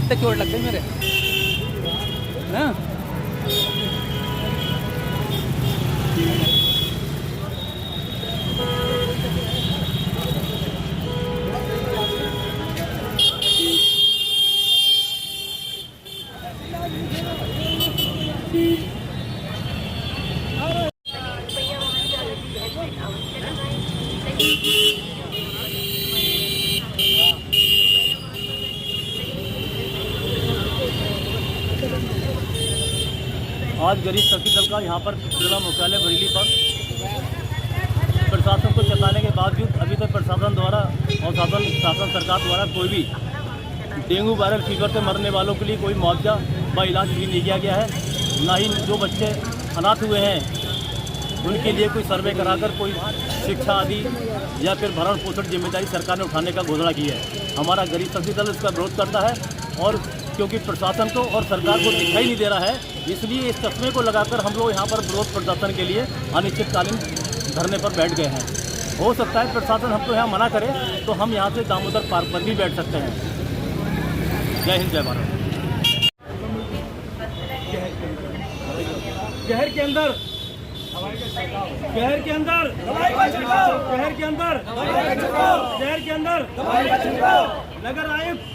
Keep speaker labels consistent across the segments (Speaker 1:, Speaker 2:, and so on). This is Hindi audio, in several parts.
Speaker 1: हाथ पे चोट लग गई मेरे ना।
Speaker 2: आज गरीब शक्ति दल का यहाँ पर जिला मुख्यालय बरेली पर प्रशासन को चेताने के बावजूद अभी तक प्रशासन द्वारा और शासन सरकार द्वारा कोई भी डेंगू वायरल फीवर से मरने वालों के लिए कोई मुआवजा व इलाज भी नहीं किया गया है। ना ही जो बच्चे अनाथ हुए हैं उनके लिए कोई सर्वे कराकर कोई शिक्षा आदि या फिर भरण पोषण जिम्मेदारी सरकार ने उठाने का घोषणा की है। हमारा गरीब शक्ति दल इसका विरोध करता है और क्योंकि प्रशासन को और सरकार को दिखाई नहीं दे रहा है, इसलिए इस चश्मे को लगाकर हम लोग यहाँ पर विरोध प्रदर्शन के लिए अनिश्चितकालीन धरने पर बैठ गए हैं। हो सकता है प्रशासन हमको यहाँ मना करे तो हम यहाँ से दामोदर पार्क पर भी बैठ सकते हैं। जय हिंद, जय भारत।
Speaker 3: शहर के अंदर शहर के अंदर शहर के अंदर शहर के अंदर नगर आयुक्त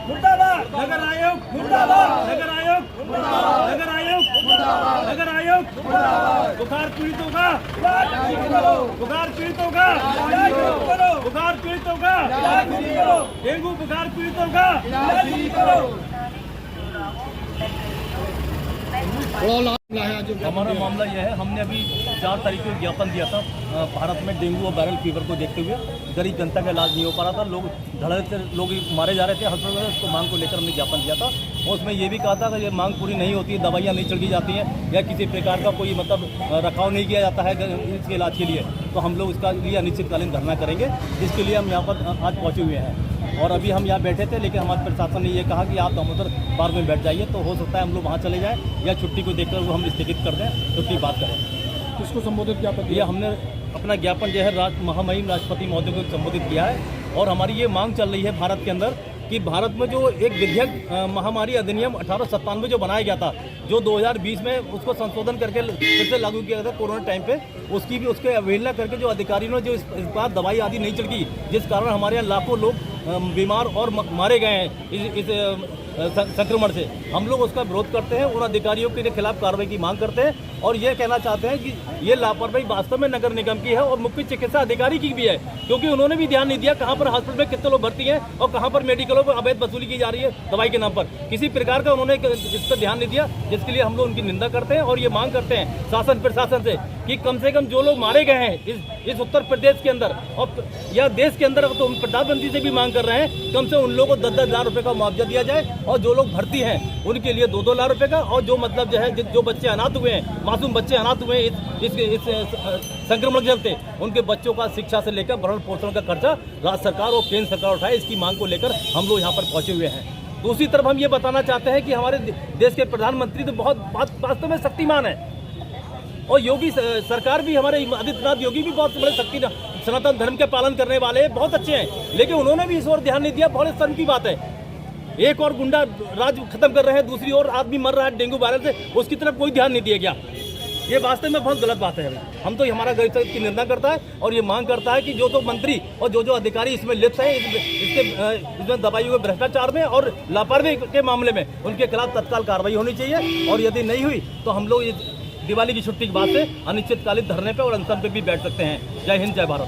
Speaker 3: मुर्दाबाद, नगर आयुक्त मुर्दाबाद, नगर आयुक्त मुर्दाबाद, नगर आयुक्त मुर्दाबाद, नगर आयुक्त मुर्दाबाद। बुखार पीड़ितों का बुखार पीड़ितों का बुखार पीड़ितों का डेंगू बुखार पीड़ितों का
Speaker 2: हमारा मामला यह है, हमने अभी 4 तारीख को ज्ञापन दिया था भारत में डेंगू और वायरल फीवर को देखते हुए गरीब जनता का इलाज नहीं हो पा रहा था, लोग धड़ल्ले से लोग मारे जा रहे थे अस्पताल में। उसको मांग को लेकर हमने ज्ञापन दिया था और उसमें ये भी कहा था कि ये मांग पूरी नहीं होती है, दवाइयाँ नहीं चढ़ी जाती हैं या किसी प्रकार का कोई मतलब रखाव नहीं किया जाता है इसके इलाज के लिए, तो हम लोग इसका लिए अनिश्चितकालीन धरना करेंगे। इसके लिए हम यहाँ पर आज पहुँचे हुए हैं और अभी हम यहाँ बैठे थे, लेकिन हमारे प्रशासन ने ये कहा कि आप दामोदर पार्क में बैठ जाइए, तो हो सकता है हम लोग वहाँ चले जाएं या छुट्टी को देखकर वो हम स्थगित कर दें, छुट्टी बात करें।
Speaker 3: किसको संबोधित ज्ञापन
Speaker 2: ये हमने अपना ज्ञापन जो है महामहिम राष्ट्रपति महोदय को संबोधित किया है और हमारी ये मांग चल रही है भारत के अंदर कि भारत में जो एक विधेयक महामारी अधिनियम 1897 जो बनाया गया था, जो 2020 में उसको संशोधन करके फिर से लागू किया गया था कोरोना टाइम पे, उसकी भी उसके अवहेलना करके जो अधिकारियों ने जो इस बार दवाई आदि नहीं चढ़ी, जिस कारण हमारे यहाँ लाखों लोग बीमार और मारे गए हैं इस संक्रमण से, हम लोग उसका विरोध करते हैं। उन अधिकारियों के खिलाफ कार्रवाई की मांग करते हैं और ये कहना चाहते हैं कि ये लापरवाही वास्तव में नगर निगम की है और मुख्य चिकित्सा अधिकारी की भी है, क्योंकि उन्होंने भी ध्यान नहीं दिया कहाँ पर हॉस्पिटल में कितने लोग भर्ती हैं और कहाँ पर मेडिकलों पर अवैध वसूली की जा रही है दवाई के नाम पर। किसी प्रकार का उन्होंने इस पर ध्यान नहीं दिया, जिसके लिए हम लोग उनकी निंदा करते हैं और ये मांग करते हैं शासन प्रशासन से कि कम से कम जो लोग मारे गए हैं इस उत्तर प्रदेश के अंदर और या देश के अंदर, तो हम प्रधानमंत्री से भी मांग कर रहे हैं कम से उन लोगों को 10-10 लाख रुपए का मुआवजा दिया जाए और जो लोग भर्ती हैं उनके लिए 2-2 लाख रुपए का, और जो मतलब जो है जो बच्चे अनाथ हुए हैं, मासूम बच्चे अनाथ हुए हैं इस संक्रमण के चलते, उनके बच्चों का शिक्षा से लेकर भरण पोषण का खर्चा राज्य सरकार और केंद्र सरकार उठाए, इसकी मांग को लेकर हम लोग यहाँ पर पहुंचे हुए हैं। दूसरी तरफ हम ये बताना चाहते हैं कि हमारे देश के प्रधानमंत्री तो बहुत वास्तव में शक्तिमान है और योगी सरकार भी, हमारे आदित्यनाथ योगी भी बहुत बड़े शक्ति सनातन धर्म के पालन करने वाले बहुत अच्छे हैं, लेकिन उन्होंने भी इस ओर ध्यान नहीं दिया। बहुत शर्म की बात है, एक और गुंडा राज खत्म कर रहे हैं, दूसरी ओर आदमी मर रहा है डेंगू वायरस से, उसकी तरफ कोई ध्यान नहीं दिया गया। ये वास्तव में बहुत गलत बात है। हम तो हमारा गरीब की निंदा करता है और ये मांग करता है कि जो मंत्री और जो अधिकारी इसमें लिप्त हैं इसमें दवाइयों के भ्रष्टाचार में और लापरवाही के मामले में, उनके खिलाफ तत्काल कार्रवाई होनी चाहिए और यदि नहीं हुई तो हम लोग दिवाली की छुट्टी के बाद से अनिश्चितकालीन धरने पे और अनशन पे भी बैठ सकते हैं। जय हिंद, जय भारत।